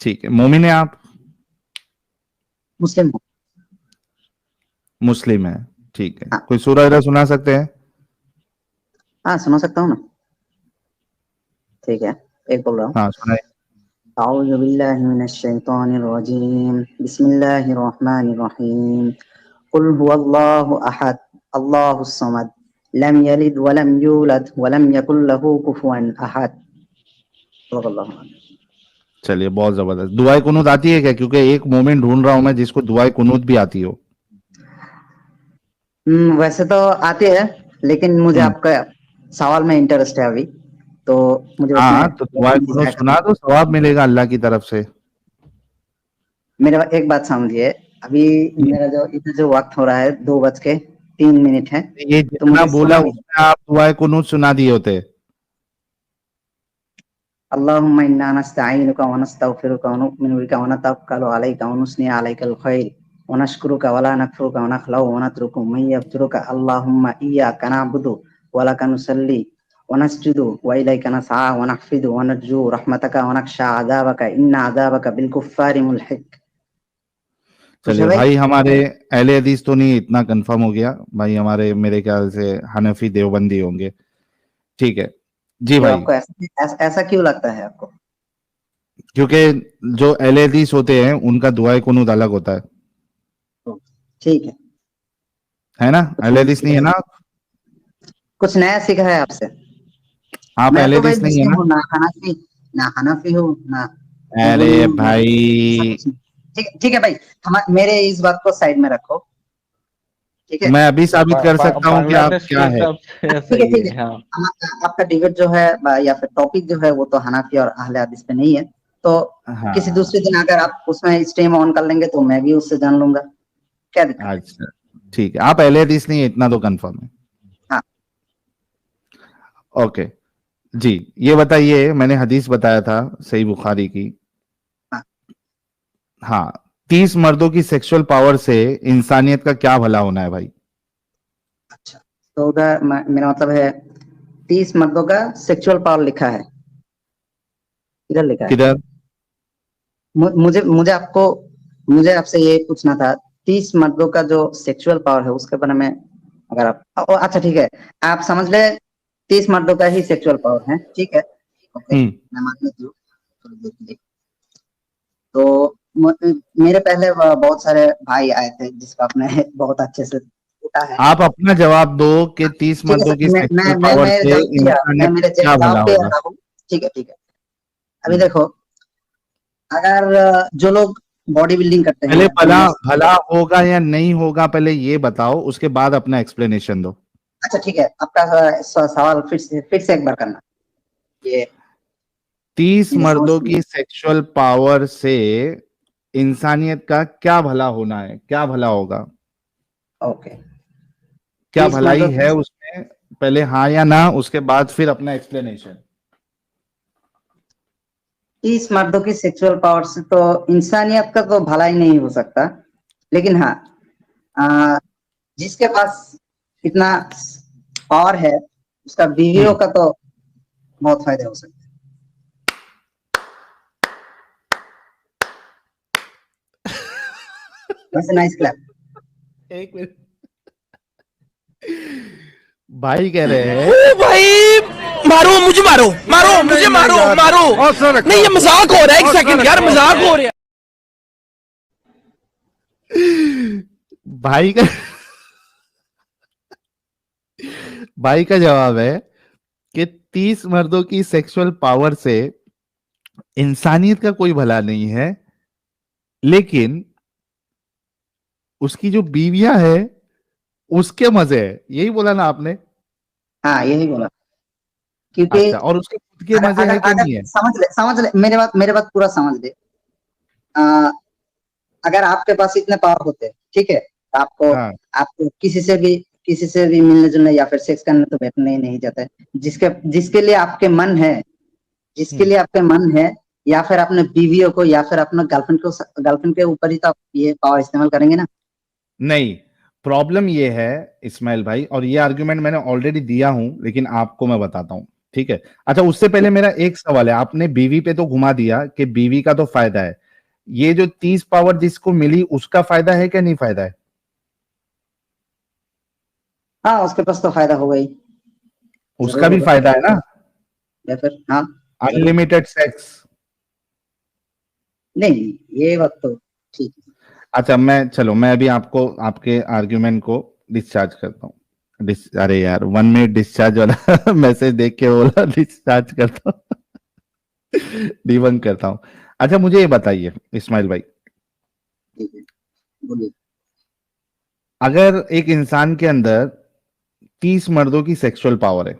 ठीक है, मोमिन है आप? मुस्लिम हूँ। मुस्लिम है, ठीक है। हाँ कोई सूरह वगैरह सुना सकते हैं? हाँ, सुना सकता हूँ ना। ठीक है, एक बोल रहा हूँ। हाँ सुनाए। अऊज़ु बिल्लाहि मिनश शैतानिर रजीम, बिस्मिल्लाहिर रहमानिर रहीम। कुल हुवल्लाहु अहद, अल्लाहुस समद, लम यलिद वलम यूलद वलम यकुल लहू कुफुवन अहद। सल्लल्लाहु अलैहि वसल्लम। चलिए, बहुत जबरदस्त। दुआए कुनूत आती है क्या? क्योंकि एक मोमिन ढूंढ रहा हूं मैं जिसको दुआए कुनूत भी आती हो। वैसे तो आती है, लेकिन मुझे हम्म। आपका सवाल में इंटरेस्ट है अभी, तो मुझे हाँ, उसमें तो दुआए नहीं कुनूत जाया सुना करना। दो, सवाब मिलेगा अल्लाह की तरफ से। मेरा एक बात समझिए, अभी हम्म। मेरा जो इधर जो वक्त हो रहा है 2:03 है, ये तो जितना मुझे बोला सोना भी है। उसमें आप दुआए कुनूत सुना दिए होते। अल्लाहुम्मा इन्ना नस्तईनुका व नस्तगफिरुका व नु'मिनु बिका व नतवक्कलु अलैका व नुस्नी अलैकल खैर व नशकुरुका व ला नकफुरुका व नखलउ व नत्रुकु मन यफजुरुका। अल्लाहुम्मा इय्याका नअबुदु व लका नुसल्ली व नस्जुदु व इलैका नसआ व नहफिदु व नरजू रहमतका व नख्शा अज़ाबका इन्ना अज़ाबका बिल कुफ्फारि मुल्हिक। खुश है चलिए भाई? भाई, हमारे अहले हदीस तो नहीं, इतना कंफर्म हो गया भाई। हमारे मेरे ख्याल से हनफी देवबंदी होंगे। ठीक है जी क्यों भाई। आपको ऐसा क्यों लगता है आपको? क्योंकि जो अहले हदीस होते हैं उनका दुआए कुनूत अलग होता तो ठीक है, है ना? कुछ अहले नया हदीस नहीं सीखा है है, ना आप? कुछ नया सीखा है आपसे। आप मैं अहले तो भाई हदीस नहीं है मुस्लिम ना? हूँ, ना हनफी हूँ, ना अरे देवबंदी हूँ, ना ऐसा भाई, कुछ नहीं। ठीक ठीक है भाई, हम मेरे इस बात को साइड में रखो। ठीक है, मैं अभी साबित कर सकता हूँ कि आप बांग्लादेश क्या के है। हिसाब से ठीक है, सही ठीक है, है। हाँ। आपका डिबेट जो है या फिर टॉपिक जो है वो तो हनाफी और अहले हदीस पे नहीं है, तो किसी दूसरे हाँ, दिन अगर आप उसमें स्ट्रीम ऑन कर लेंगे तो मैं भी उससे जान लूंगा। क्या दिक्कत है? अच्छा, ठीक है। आप अहले हदीस नहीं है, इतना तो कंफर्म है। हाँ ओके जी। ये बताइए, मैंने हदीस बताया था सही बुखारी की। हाँ। हाँ, 30 मर्दों की सेक्सुअल पावर से इंसानियत का क्या भला होना है भाई? अच्छा, तो उधर मेरा मतलब है 30 मर्दों का सेक्सुअल पावर लिखा है, इधर लिखा है। किधर? मुझे मुझे आपको मुझे आपसे ये पूछना था, 30 मर्दों का जो सेक्सुअल पावर है उसके बारे में, अगर आप अच्छा ठीक है, आप समझ ले 30 मर्दों का ही सेक्सुअल पावर है, ठीक है। ओके, हम्म। मैं मान लेती हूँ थोड़ी देर के लिए। तो मेरे पहले बहुत सारे भाई आए थे जिसको आपने बहुत अच्छे से पूछा है। आप अपना जवाब दो कि 30 ठीक है मर्दों की सर, सेक्सुअल पावर मैं से जवाब दिया, मैं इंसानियत मेरे का क्या जवाब भला पे होगा? आता हूँ। ठीक है, ठीक है। अभी हम्म। देखो, अगर जो लोग बॉडी बिल्डिंग करते हैं पहले भला फिटनेस। भला होगा या नहीं होगा, पहले ये बताओ, उसके बाद अपना एक्सप्लेनेशन दो। अच्छा ठीक है, आपका सवाल फिर से एक बार करना, ये 30 मेरी समझ मर्दों नहीं की सेक्सुअल पावर से इंसानियत का क्या भला होना है, क्या भला होगा? आई। ओके, क्या 30 भलाई मर्दों की है उसमें? पहले हाँ या ना, उसके बाद फिर अपना एक्सप्लेनेशन। 30 मर्दों की सेक्सुअल पावर से तो इंसानियत का तो भला ही नहीं हो सकता, लेकिन हाँ, आ, जिसके पास इतना पावर है उसका बीवियों हम्म। का तो बहुत फायदे हो सकते हैं। वैसे नाइस क्लैप। एक मिनट, भाई कह रहे हैं। ओ भाई, मारो मुझे, मारो मारो मुझे, मारो मारो। नहीं, ये मजाक हो रहा है, एक सेकंड यार, मजाक हो रहा है। भाई का भाई का जवाब है कि 30 मर्दों की सेक्सुअल पावर से इंसानियत का कोई भला नहीं है, लेकिन उसकी जो बीवियां है उसके मजे है। यही बोला ना आपने? हाँ यही बोला, क्योंकि अच्छा, और उसके खुद के अगर मजे अगर है कि अगर नहीं है? समझ ले मेरे बात पूरा समझ ले। आ, अगर आपके पास इतने पावर होते, ठीक है, तो आपको हाँ। आपको किसी से भी मिलने जुलने या फिर सेक्स करने तो बैठने ही नहीं जाता है। जिसके जिसके लिए आपके मन है, जिसके हम्म। लिए आपके मन है, या फिर अपने बीवियों को या फिर अपने गर्लफ्रेंड के ऊपर ही तो आप ये पावर इस्तेमाल करेंगे ना। नहीं, प्रॉब्लम ये है इस्माइल भाई, और ये आर्गुमेंट मैंने ऑलरेडी दिया हूं, लेकिन आपको मैं बताता हूं। ठीक है। अच्छा, उससे पहले मेरा एक सवाल है, आपने बीवी पे तो घुमा दिया कि बीवी का तो फायदा है, ये जो 30 पावर जिसको मिली उसका फायदा है क्या नहीं फायदा है? हाँ, उसके पास तो फायदा होगा ही, उसका जरूर भी होगा। फायदा है ना, या फिर हाँ, जरूर। Unlimited sex. नहीं, ये बात तो ठीक है। अच्छा, मैं अभी आपको आपके आर्ग्यूमेंट को डिस्चार्ज करता हूँ। अरे यार, 1 मिनट डिस्चार्ज वाला मैसेज देख के बोला डिस्चार्ज करता हूँ, डिबंक करता हूँ। अच्छा, मुझे ये बताइए इस्माइल भाई, ठीक है, बोलिए। अगर एक इंसान के अंदर 30 मर्दों की सेक्सुअल पावर है,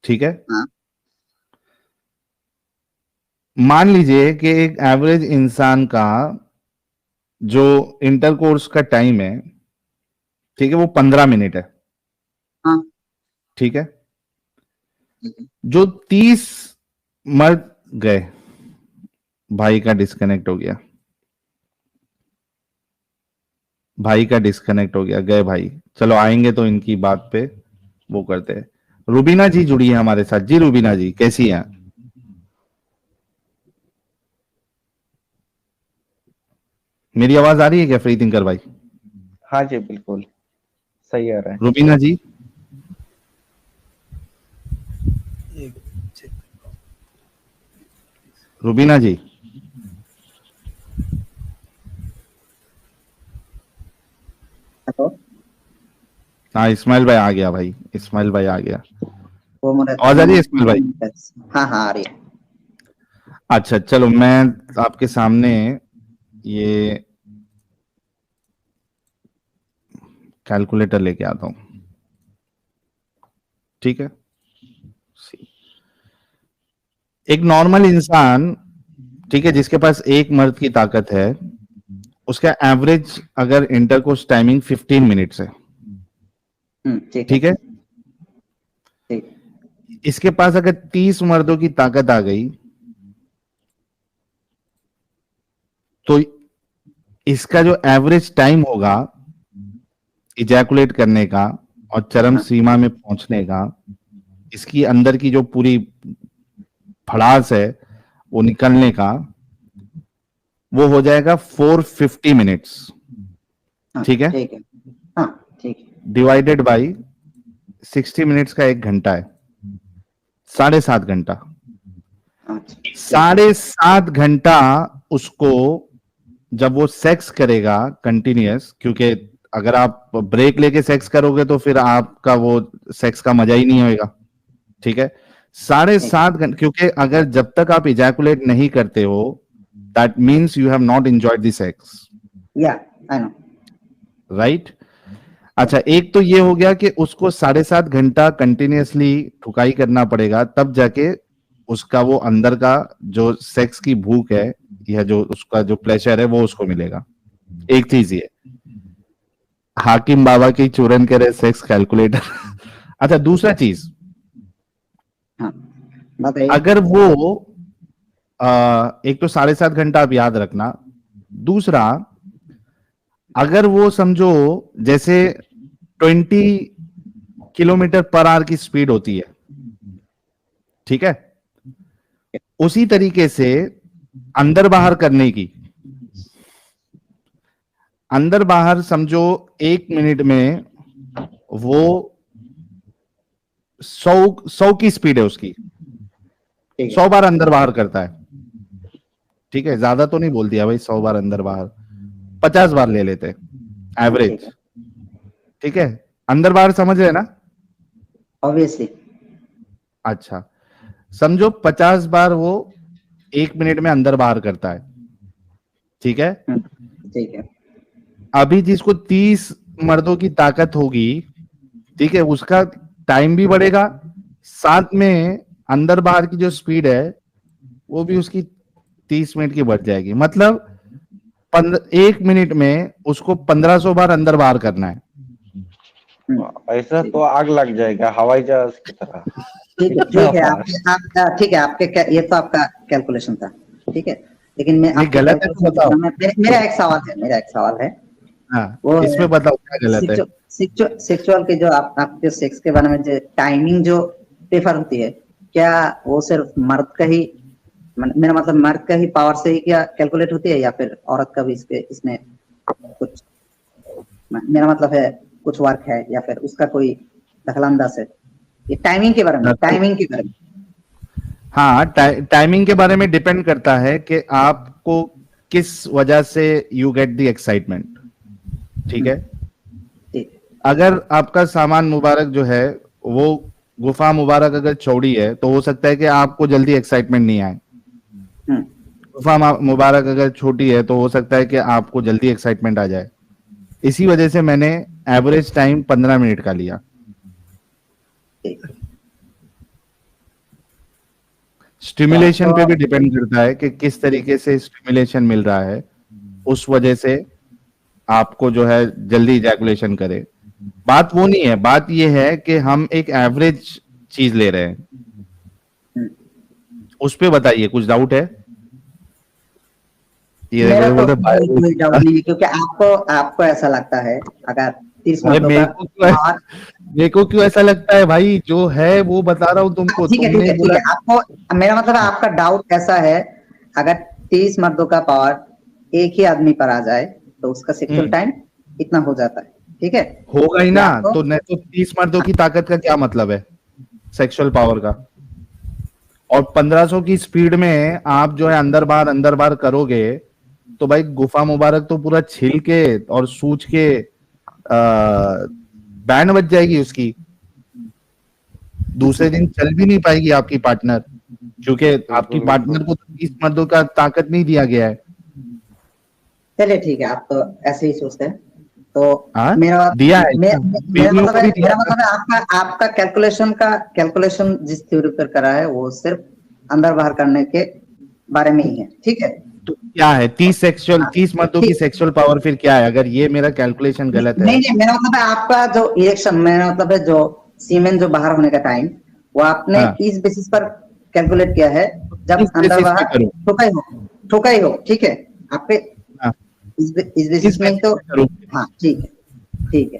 ठीक है, हाँ, मान लीजिए कि एक एवरेज इंसान का जो इंटरकोर्स का टाइम है, ठीक है, वो 15 मिनट है, हाँ, ठीक है, ठीक है। जो 30 मर्द गए, भाई का डिस्कनेक्ट हो गया, भाई का डिस्कनेक्ट हो गया, गए भाई, चलो आएंगे तो इनकी बात पे वो करते हैं। रुबीना जी जुड़ी है हमारे साथ। जी रुबीना जी, कैसी हैं? मेरी आवाज आ रही है क्या फ्री थिंकर भाई? हाँ जी, बिल्कुल सही आ रहा है। रुबीना जी, रुबीना जी, हेलो, हाँ इस्माइल भाई आ गया, भाई इस्माइल भाई आ गया। वो मेरा आवाज आ रही है इस्माइल भाई? हाँ हाँ, आ रही है। अच्छा चलो, मैं आपके सामने ये कैलकुलेटर लेके आता हूं, ठीक है। एक नॉर्मल इंसान, ठीक है, जिसके पास एक मर्द की ताकत है, उसका एवरेज अगर इंटरकोर्स टाइमिंग 15 मिनट्स है, ठीक है, ठीक है। ठीक। इसके पास अगर 30 मर्दों की ताकत आ गई तो इसका जो एवरेज टाइम होगा इजैकुलेट करने का और चरम सीमा में पहुंचने का, इसकी अंदर की जो पूरी भड़ास है वो निकलने का, वो हो जाएगा 450 मिनट्स, हाँ, ठीक है, ठीक है। हाँ, ठीक है। डिवाइडेड बाई 60 मिनट्स का 1 घंटा है, 7.5 घंटा। अच्छा, 7.5 घंटा उसको जब वो सेक्स करेगा कंटिन्यूअस, क्योंकि अगर आप ब्रेक लेके सेक्स करोगे तो फिर आपका वो सेक्स का मजा ही नहीं होएगा, ठीक है। 7.5 घंटे, क्योंकि अगर जब तक आप इजैकुलेट नहीं करते हो that means you have not enjoyed the sex, या आई नो। राइट। अच्छा, एक तो ये हो गया कि उसको 7.5 घंटा कंटिन्यूअसली ठुकाई करना पड़ेगा, तब जाके उसका वो अंदर का जो सेक्स की भूख है या जो उसका जो प्लेजर है वो उसको मिलेगा। एक चीज ये, हाकिम बाबा की चूरन करे सेक्स कैलकुलेटर। अच्छा, दूसरा चीज, हाँ, बताइए। अगर वो एक तो 7.5 घंटा आप याद रखना, दूसरा अगर वो समझो जैसे 20 किलोमीटर पर आवर की स्पीड होती है, ठीक है, उसी तरीके से अंदर बाहर करने की, अंदर बाहर समझो 1 मिनट में वो 100 की स्पीड है उसकी, ठीक है, 100 बार अंदर बाहर करता है, ठीक है, ज्यादा तो नहीं बोल दिया भाई, 100 बार अंदर बाहर, 50 बार ले लेते ठीक एवरेज, है। ठीक है, अंदर बाहर समझ रहे हैं ना? ऑब्वियसली। अच्छा, समझो 50 बार वो 1 मिनट में अंदर बाहर करता है, ठीक है। ठीक है। अभी जिसको 30 मर्दों की ताकत होगी, ठीक है, उसका टाइम भी बढ़ेगा, साथ में अंदर बाहर की जो स्पीड है वो भी उसकी 30 मिनट की बढ़ जाएगी। मतलब 1 मिनट में उसको 1500 बार अंदर बाहर करना है। ऐसा तो आग लग जाएगा हवाई जहाज की तरह। ठीक है, ठीक है। ठीक है, ये तो आपका कैलकुलेशन था, ठीक है। लेकिन मैं नहीं, आपके गलत है तो बताओ। मेरा एक सवाल है। हाँ, वो इसमें बताओ क्या गलत है। सेक्सुअल के जो आपके सेक्स के बारे में जो टाइमिंग जो प्रेफर होती है, क्या वो सिर्फ मर्द का ही, मेरा मतलब मर्द का ही पावर से ही क्या कैलकुलेट होती है, या फिर औरत का भी इसमें कुछ, मेरा मतलब है कुछ वर्क है, या फिर उसका कोई दखलंदाज है? ये टाइमिंग के बारे में, टाइमिंग के बारे में। हाँ, टाइमिंग के बारे में डिपेंड करता है कि आपको किस वजह से यू गेट द एक्साइटमेंट। ठीक है, अगर आपका सामान मुबारक जो है वो गुफा मुबारक अगर चौड़ी है तो हो सकता है कि आपको जल्दी एक्साइटमेंट नहीं आए। गुफा मुबारक अगर छोटी है तो हो सकता है कि आपको जल्दी एक्साइटमेंट आ जाए। इसी वजह से मैंने एवरेज टाइम 15 मिनट का लिया। स्टिमुलेशन पे भी डिपेंड करता है कि किस तरीके से स्टिमुलेशन मिल रहा है, उस वजह से आपको जो है जल्दी इजैकुलेशन करे। बात वो नहीं है, बात ये है कि हम एक एवरेज चीज ले रहे हैं। उस पे बताइए, कुछ डाउट है? ये मेरा तो कोई डाउट नहीं है, क्योंकि आपको ऐसा लगता है अगर 30 मर्दों का, मेरे को क्यों ऐसा लगता है भाई, जो है वो बता रहा हूँ तुमको। ठीक है, आपको, मेरा मतलब आपका डाउट ऐसा है, अगर 30 मर्दों का पावर एक ही आदमी पर आ जाए तो उसका सेक्सुअल टाइम इतना हो जाता है। ठीक है, होगा ही ना। तो नहीं तो 30 मर्दों की ताकत का क्या मतलब है सेक्सुअल पावर का? और 1500 की स्पीड में आप जो है अंदर बाहर करोगे तो भाई गुफा मुबारक तो पूरा छिल के और सूज के बैंड बज जाएगी उसकी। दूसरे दिन चल भी नहीं पाएगी आपकी पार्टनर, क्योंकि आपकी पार्टनर को 30 मर्दों का ताकत नहीं दिया गया है। चलिए ठीक है, आप तो ऐसे ही सोचते हैं। तो मेरा दिया है, मेरा मतलब है आपका कैलकुलेशन जिस थ्योरी पर करा है वो सिर्फ अंदर बाहर करने के बारे में ही है। ठीक है, तो क्या है 30 मर्दों की सेक्सुअल पावर फिर क्या है, अगर ये मेरा कैलकुलेशन गलत है? नहीं, मेरा मतलब है आपका जो इरेक्शन, मेरा मतलब है जो सीमेन जो बाहर होने का टाइम, वो आपने इस बेसिस पर कैलकुलेट किया है जब अंदर बाहर ठोकाई हो। ठीक है, आपके इस बेसिस में तो हाँ ठीक है।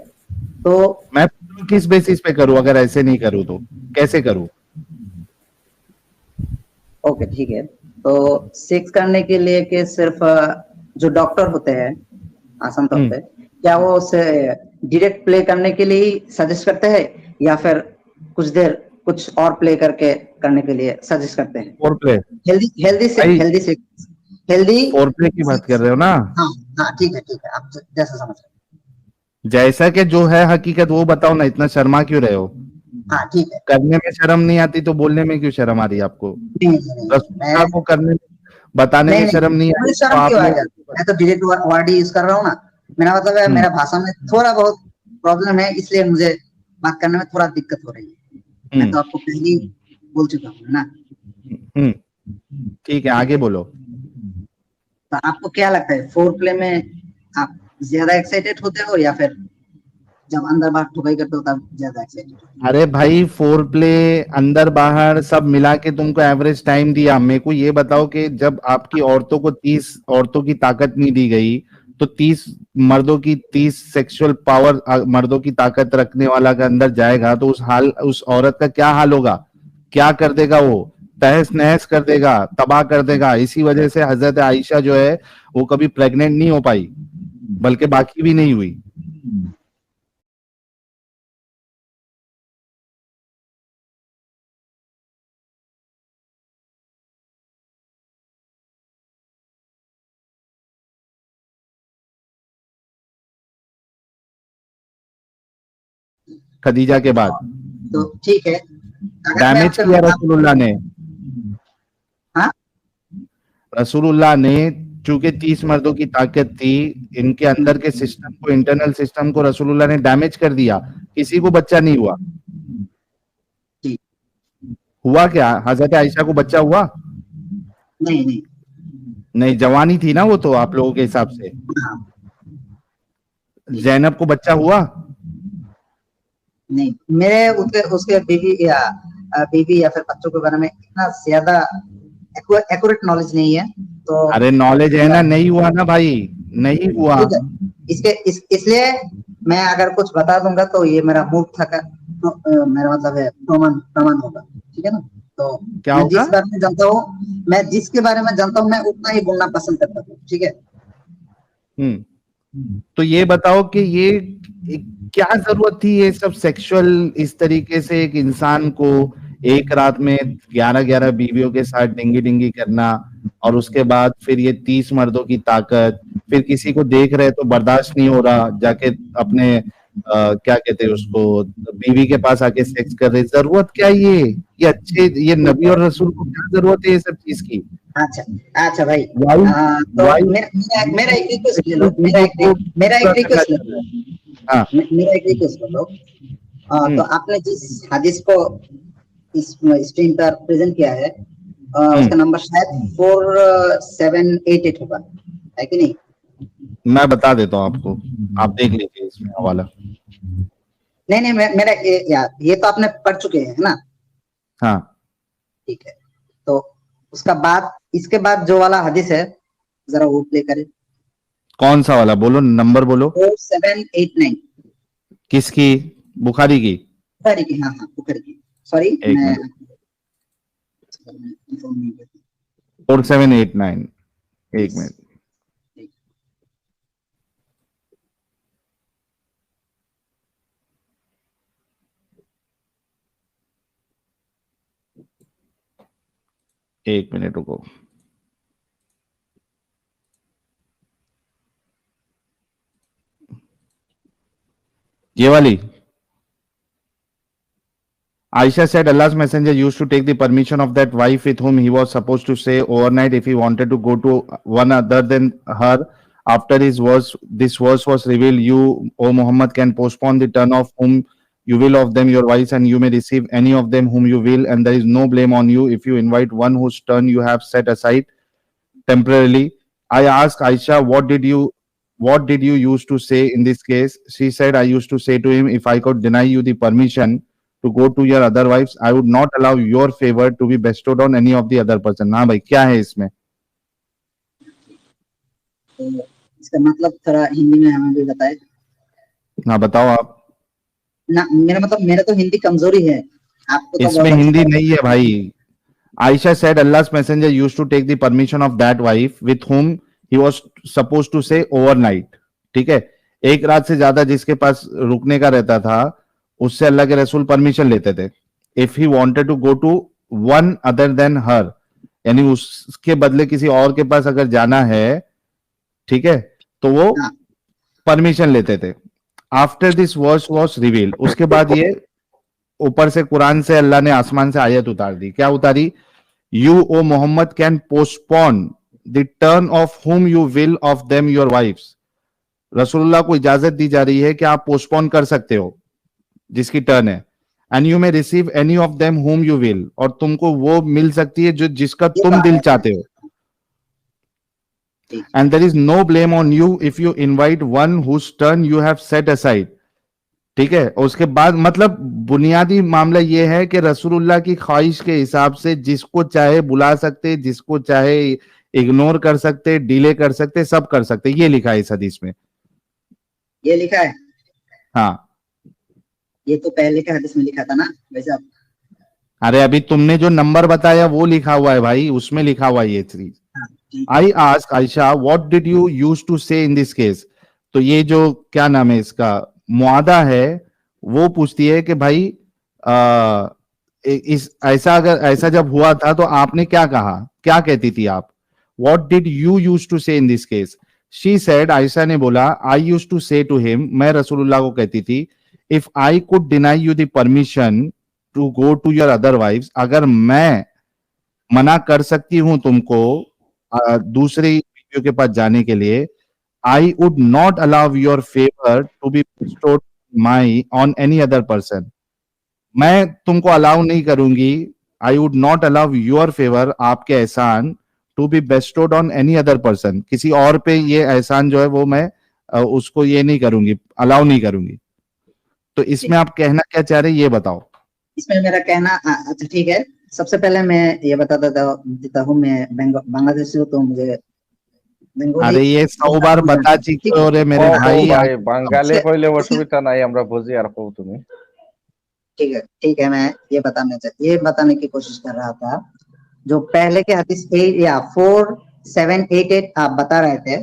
तो मैं किस बेसिस पे करूं? अगर ऐसे नहीं करूं तो कैसे करूं? ओके ठीक है, तो सेक्स करने के लिए के सिर्फ जो डॉक्टर होते हैं आसान तौर पे, क्या वो उसे डायरेक्ट प्ले करने के लिए ही सजेस्ट करते हैं, या फिर कुछ देर कुछ और प्ले करके करने के लिए सजेस्ट करते हैं? फोरप्ले, हेल्दी फोरप्ले की बात कर रहे हो ना? हाँ ठीक है, आप जैसा समझ रहे हैं। जैसा कि जो है हकीकत वो बताओ ना, इतना शर्मा क्यों रहे हो? हाँ ठीक है, करने में शर्म नहीं आती तो बोलने में क्यों शर्म आ रही है आपको? रसूलुल्लाह को करने में, बताने में शर्म नहीं आ रही? मैं तो डायरेक्ट वर्ड ही यूज कर रहा हूँ ना। मेरा मतलब है मेरा भाषा में थोड़ा बहुत प्रॉब्लम है, इसलिए मुझे बात करने में थोड़ा दिक्कत हो रही है। मैं तो आपको पहले ही बोल चुका हूँ ना। ठीक है, आगे बोलो। तो आपको क्या लगता है, फोर प्ले में आप ज्यादा एक्साइटेड होते हो, या फिर जब अंदर बाहर ठुकाई करते हो तब ज्यादा एक्साइटेड? अरे भाई, फोर प्ले अंदर बाहर सब मिला के तुमको एवरेज टाइम दिया। मेरे को ये बताओ कि जब आपकी औरतों को 30 औरतों की ताकत नहीं दी गई तो 30 मर्दों की 30 सेक्सुअल पावर मर्दों की ताकत रखने वाला का अंदर जाएगा तो उस औरत का क्या हाल होगा? क्या कर देगा वो? तहस नहस कर देगा, तबाह कर देगा। इसी वजह से हजरत आयशा जो है वो कभी प्रेग्नेंट नहीं हो पाई, बल्कि बाकी भी नहीं हुई। खदीजा के बाद तो ठीक है, डैमेज किया रसूलुल्लाह ने। हाँ, रसूलुल्लाह ने चूंकि 30 मर्दों की ताकत थी, इनके अंदर के सिस्टम को, इंटरनल सिस्टम को रसूलुल्लाह ने डैमेज कर दिया। किसी को बच्चा नहीं हुआ। हुआ क्या? हजरत आयशा को बच्चा हुआ? नहीं, जवानी थी ना वो तो आप लोगों के हिसाब से। जैनब को बच्चा हुआ? नहीं, मेरे उसके बीवी या फिर बच्चों के बारे में इतना ज्यादा एक्यूरेट नॉलेज नहीं है। तो अरे नॉलेज है ना, नहीं हुआ ना भाई, नहीं हुआ। इसलिए मैं अगर कुछ बता दूंगा तो ये मेरा मूड मेरा मतलब है प्रमाण प्रमाण होगा, ठीक है ना। तो क्या मैं होगा? जिस बारे में जानता हूँ, मैं जिसके बारे में जानता हूँ मैं उतना ही बोलना पसंद करता हूँ, ठीक है। तो ये बताओ कि ये क्या जरूरत थी ये सब सेक्सुअल इस तरीके से एक इंसान को एक रात में 11-11 बीवियों के साथ डिंगी डिंगी करना, और उसके बाद फिर ये 30 मर्दों की ताकत, फिर किसी को देख रहे तो बर्दाश्त नहीं हो रहा, जाके अपने क्या कहते हैं उसको, बीवी के पास आके सेक्स कर रहे। जरूरत क्या है ये अच्छे, ये नबी और रसूल को क्या जरूरत है ये सब चीज की? अच्छा अच्छा भाई, वाई तो वाई मेरा एक रिक्वेस्ट ले लो, मेरा एक रिक्वेस्ट ले लो, हाँ मेरा एक रिक्वेस्ट ले लो। तो आपने जिस हदीस को इस स्क्रीन पर प्रेजेंट किया है, उसका नंबर शायद 4788 होगा, है कि नहीं? मैं बता देता हूँ आपको, आप देख लीजिए इसमें हवाला। नहीं नहीं, मेरा ये तो आपने पढ़ चुके हैं, है ना? हाँ ठीक है, तो उसका बाद, इसके बाद जो वाला हदीस है जरा वो प्ले करें। कौन सा वाला बोलो, नंबर बोलो। 4789। किसकी? बुखारी की? बुखारी की, हाँ हाँ बुखारी की, सॉरी एक मैं मिनट, 4789, एक मिनट। एक मिनट रुको। ये वाली Aisha said Allah's messenger used to take the permission of that wife with whom he was supposed to stay overnight if he wanted to go to one other than her. After his verse, this verse was revealed, you, O Muhammad, can postpone the turn of whom you will of them your wives, and you may receive any of them whom you will, and there is no blame on you if you invite one whose turn you have set aside temporarily. I asked Aisha, what did you used to say in this case? She said, I used to say to him, if I could deny you the permission to go to your other wives, I would not allow your favor to be bestowed on any of the other person. हाँ भाई, क्या है इसमें? तो इसका मतलब थोड़ा हिंदी में हमें भी बताए। हाँ बताओ आप ना, मेरा मतलब मेरा तो हिंदी कमजोरी है, आपको तो इसमें बहुत हिंदी अच्छा नहीं है भाई। Aisha said Allah's messenger used to take the permission of that wife with whom he was supposed to stay overnight. ठीक है, एक रात से ज्यादा जिसके पास रुकने का रहता था उससे अल्लाह के रसूल परमिशन लेते थे। If he wanted to go to one other then her, यानी उसके बदले किसी और के पास अगर जाना है, ठीक है, तो वो परमिशन लेते थे। After this verse was revealed, उसके बाद ये ऊपर से कुरान से अल्लाह ने आसमान से आयत उतार दी। क्या उतारी? You O Muhammad can postpone the turn of whom you will of them your wives. रसूलुल्लाह को इजाजत दी जा रही है कि आप पोस्टपोन कर सकते हो जिसकी टर्न है। And you may receive any of them हुम यू विल, और तुमको वो मिल सकती है जो जिसका तुम दिल चाहते हो। And there is no blame on you if you invite one whose turn you have set aside. ठीक है, उसके बाद मतलब बुनियादी मामला ये है कि रसूलुल्लाह की ख्वाहिश के हिसाब से जिसको चाहे बुला सकते, जिसको चाहे इग्नोर कर सकते, डिले कर सकते, सब कर सकते। ये लिखा है इस हदीस में, ये लिखा है। हाँ, ये तो पहले के हदीस में लिखा था ना भाई साहब? अरे अभी तुमने जो नंबर बताया वो लिखा हुआ है भाई, उसमें लिखा हुआ है ये चीज। I ask Aisha what did you use to say in this case. तो ये जो क्या नाम है इसका, मुआदा है, वो पूछती है कि भाई इस ऐसा अगर ऐसा जब हुआ था तो आपने क्या कहा, क्या कहती थी आप? What did you use to say in this case? She said, Aisha ने बोला, I use to say to him, मैं रसूलुल्लाह को कहती थी, if I could deny you the permission to go to your other wifes, अगर मैं मना कर सकती हूं तुमको दूसरी बीवियों के पास जाने के लिए, I would not allow your favor to be bestowed on any other person. मैं तुमको अलाउ नहीं करूंगी, I would not allow your favor, आपके एहसान, to be bestowed on any other person. किसी और पे ये एहसान जो है वो मैं उसको ये नहीं करूंगी, अलाउ नहीं करूंगी। तो इसमें आप कहना क्या चाह रहे हैं ये बताओ। इसमें मेरा कहना, अच्छा ठीक है, सबसे पहले मैं ये बता देता हूँ, मैं बांग्लादेशी हूँ, तो मुझे अरे ये 100 बार बता चुके हो रे मेरे भाई। বাঙালি কইলে অসুবিধা নাই, আমরা বুঝি আর কও তুমি। ठीक है, मैं ये बताने की कोशिश कर रहा था। जो पहले के हदीस 8 या 4788 आप बता रहे थे,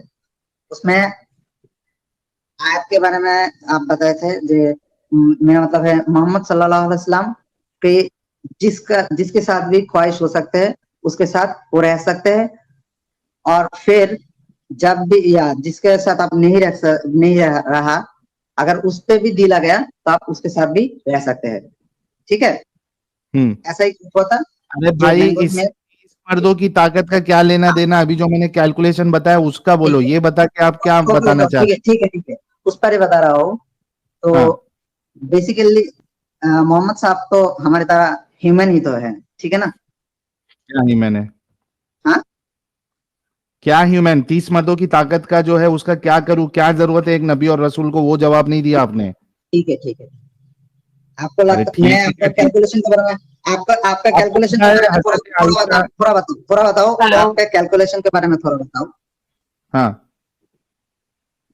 उसमें आयत के बारे में आप बताए थे मेरा मतलब है मोहम्मद सल्लल्लाहु अलैहि वसल्लम के जिसके साथ भी ख्वाहिश हो सकते हैं उसके साथ वो रह सकते हैं, और फिर जब भी या जिसके साथ आप नहीं रहा, अगर उस पे भी दिला गया तो आप उसके साथ भी रह सकते हैं। ठीक है, ऐसा ही कुछ होता। अरे भाई, इस मर्दों की ताकत का क्या लेना देना? अभी जो मैंने कैलकुलेशन बताया उसका बोलो, ये बता के आप क्या बताना चाहते हैं? ठीक है, उस पर ही बता रहा हूँ। तो हाँ। बेसिकली मोहम्मद साहब तो हमारी तरह ह्यूमन ही तो है, ठीक है ना? क्या ह्यूमन है? हाँ, क्या ह्यूमन? 30 मर्दों की ताकत का जो है उसका क्या करूं? क्या जरूरत है एक नबी और रसूल को? वो जवाब नहीं दिया आपने। ठीक है। आपको अरे लगता मैं आपका ठीक। कैलकुलेशन के बारे में आपका आपको कैलकुलेशन पता के है बारे में हजरत आयशा? थोड़ा बताओ आपके कैलकुलेशन के बारे में थोड़ा बताओ। हाँ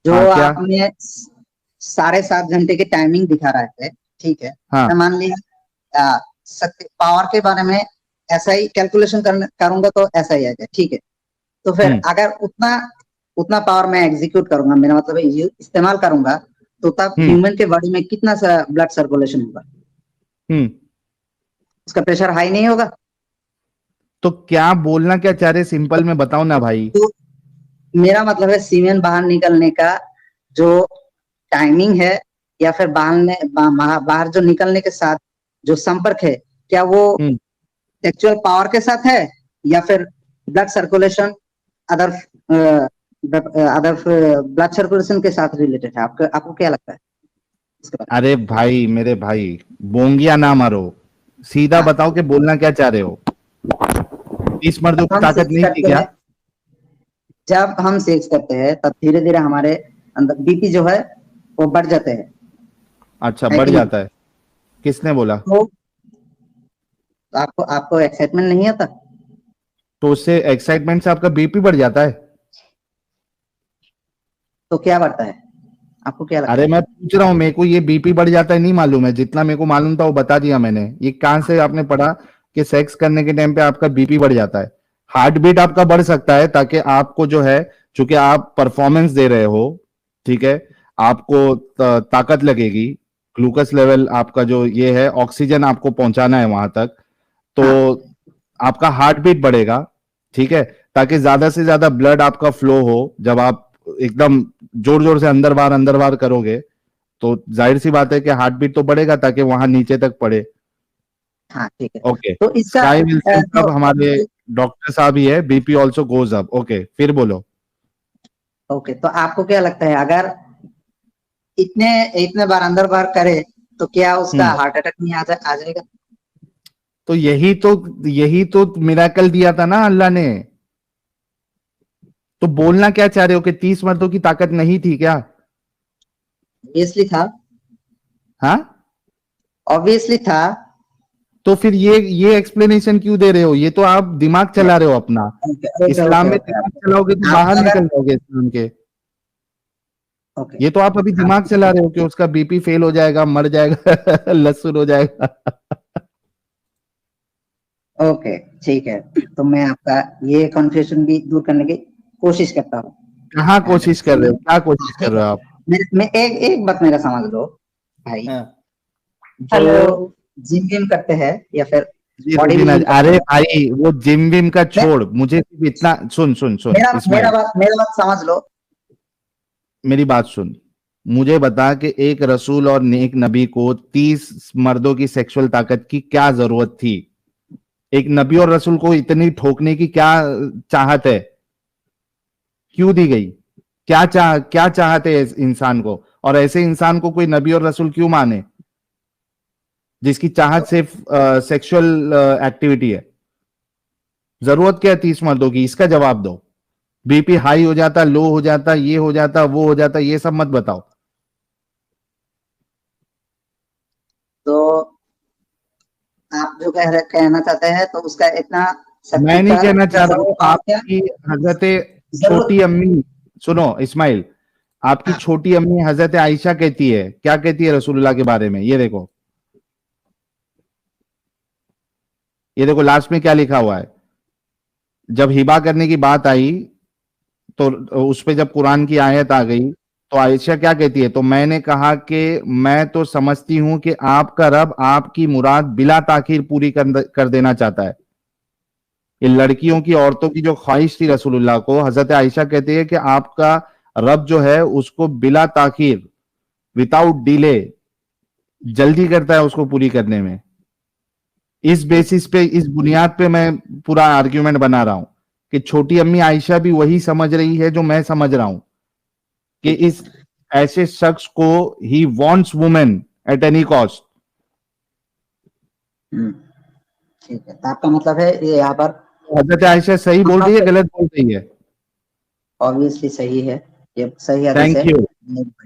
जो हाँ, क्या? आपने 7.5 घंटे की टाइमिंग दिखा रहे थे, ठीक है, हाँ मैं मान लिया पावर के बारे में ऐसा ही कैलकुलेशन करूंगा तो ऐसा ही आएगा, ठीक है। तो फिर अगर उतना पावर मैं एग्जीक्यूट करूंगा, मेरा मतलब है इस्तेमाल करूंगा, तो तब ह्यूमन के बॉडी में कितना सा ब्लड सर्कुलेशन होगा? उसका प्रेशर हाई नहीं होगा? तो क्या बोलना क्या चाह रहे, सिंपल में बताओ ना भाई। तो मेरा मतलब है सीमेन बाहर निकलने का जो टाइमिंग है, या फिर बाहर जो निकलने के साथ जो संपर्क है, क्या वो एक्चुअल पावर के साथ है या फिर blood circulation other other blood circulation के साथ रिलेटेड है? आपको क्या लगता है इसके बारे अरे भाई, मेरे भाई, बोंगिया ना मारो, सीधा में? हाँ, बताओ कि बोलना क्या चाह रहे हो। 30 मर्दों की हम ताकत सेक्स नहीं थी करते क्या? हैं, जब हम सेक्स करते हैं तब धीरे धीरे हमारे अंदर बीपी जो है वो बढ़ जाते हैं, अच्छा, है बढ़ कि नहीं? जाता है? किसने बोला? तो आपको एक्साइटमेंट नहीं आता? तो उससे, एक्साइटमेंट से आपका बीपी बढ़ जाता है? तो क्या बढ़ता है? आपको क्या लगता अरे है? मैं पूछ रहा हूँ, मेरे को ये बीपी बढ़ जाता है नहीं मालूम है, जितना मेरे को मालूम था वो बता दिया मैंने। ये कहाँ से आपने पढ़ा कि सेक्स करने के टाइम पे आपका बीपी बढ़ जाता है? हार्ट बीट आपका बढ़ सकता है, ताकि आपको जो है, चूंकि आप परफॉर्मेंस दे रहे हो, ठीक है, आपको ताकत लगेगी, ग्लूकोज लेवल आपका जो ये है, ऑक्सीजन आपको पहुंचाना है वहां तक, तो हाँ, आपका हार्ट बीट बढ़ेगा, ठीक है, ताकि ज्यादा से ज्यादा ब्लड आपका फ्लो हो। जब आप एकदम जोर जोर से अंदर बाहर करोगे, तो जाहिर सी बात है कि हार्ट बीट तो बढ़ेगा, ताकि वहां नीचे तक पड़े। हाँ, ठीक है। ओके। तो इसका स्काई विल्सन तो साहब हमारे डॉक्टर साहब ही है, BP also goes up. Okay, फिर बोलो। ओके, तो आपको क्या लगता है अगर इतने इतने बार अंदर बाहर करे तो क्या उसका हार्ट अटैक नहीं आ जाएगा? तो यही तो मिराकल दिया था ना अल्लाह ने। तो बोलना क्या चाह रहे हो कि 30 मर्दों की ताकत नहीं थी क्या? ऑब्वियसली था। हाँ, ऑब्वियसली था। तो फिर ये एक्सप्लेनेशन क्यों दे रहे हो? ये तो आप दिमाग चला रहे हो अपना। ओके ओके इस्लाम ओके में ओके दिमाग चलाओगे तो आप बाहर अगर निकल जाओगे इस्लाम के। ओके ये तो आप अभी दिमाग चला रहे हो कि उसका बीपी फेल हो जाएगा, मर जाएगा, लहसुन हो जाएगा। ओके, ठीक है। तो मैं आपका ये कंफ्यूजन भी दूर करने की कोशिश करता हूँ। कहाँ कोशिश कर रहे हो? क्या कोशिश कर ठीक रहे है, हो आप? मैं एक बात मेरा समझ लो भाई। हाँ। जो जिम विम करते हैं या फिर जी बॉडी रुबीना, बिल्डिंग करते अरे हैं, भाई वो जिम विम का मैं छोड़, मुझे सिर्फ इतना सुन सुन सुन मेरा इस्माइल, मेरा बात समझ लो। मेरी बात सुन। मुझे बता कि एक रसूल और एक नबी को 30 मर्दों की सेक्सुअल ताकत की क्या जरूरत थी? एक नबी और रसूल को इतनी ठोकने की क्या चाहत है? क्यों दी गई? क्या चाहते है इस इंसान को? और ऐसे इंसान को कोई नबी और रसूल क्यों माने, जिसकी चाहत सिर्फ सेक्सुअल एक्टिविटी है? जरूरत क्या है 30 मर्दों की? इसका जवाब दो। बीपी हाई हो जाता, लो हो जाता, ये हो जाता, वो हो जाता, ये सब मत बताओ। तो आप जो कहना चाहते हैं तो उसका इतना मैं शक्ति नहीं का कहना क्या चाह रहा हूं, जरूरत था क्या? आपकी हजरत छोटी जरूरत। अम्मी, सुनो इस्माइल, आपकी हाँ, छोटी अम्मी हजरत आयशा कहती है, क्या कहती है रसूलुल्लाह के बारे में, ये देखो। ये देखो लास्ट में क्या लिखा हुआ है, जब हिबा करने की बात आई तो उस पे जब कुरान की आयत आ गई तो आयशा क्या कहती है, तो मैंने कहा कि मैं तो समझती हूं कि आपका रब आपकी मुराद बिला ताखीर पूरी कर देना चाहता है। ये लड़कियों की, औरतों की जो ख्वाहिश थी रसूलुल्लाह को, हजरत आयशा कहती है कि आपका रब जो है उसको बिला ताखीर, विदाउट डिले, जल्दी करता है उसको पूरी करने में। इस बेसिस पे, इस बुनियाद पे मैं पूरा आर्ग्यूमेंट बना रहा हूं कि छोटी अम्मी आयशा भी वही समझ रही है जो मैं समझ रहा हूं कि इस ऐसे शख्स को he wants women at any cost. ठीक है, तो आपका मतलब है ये यहाँ पर हजरत आयशा सही बोल रही है, गलत बोल रही है? ऑब्वियसली सही है, ये सही हदीस थैंक है। यू।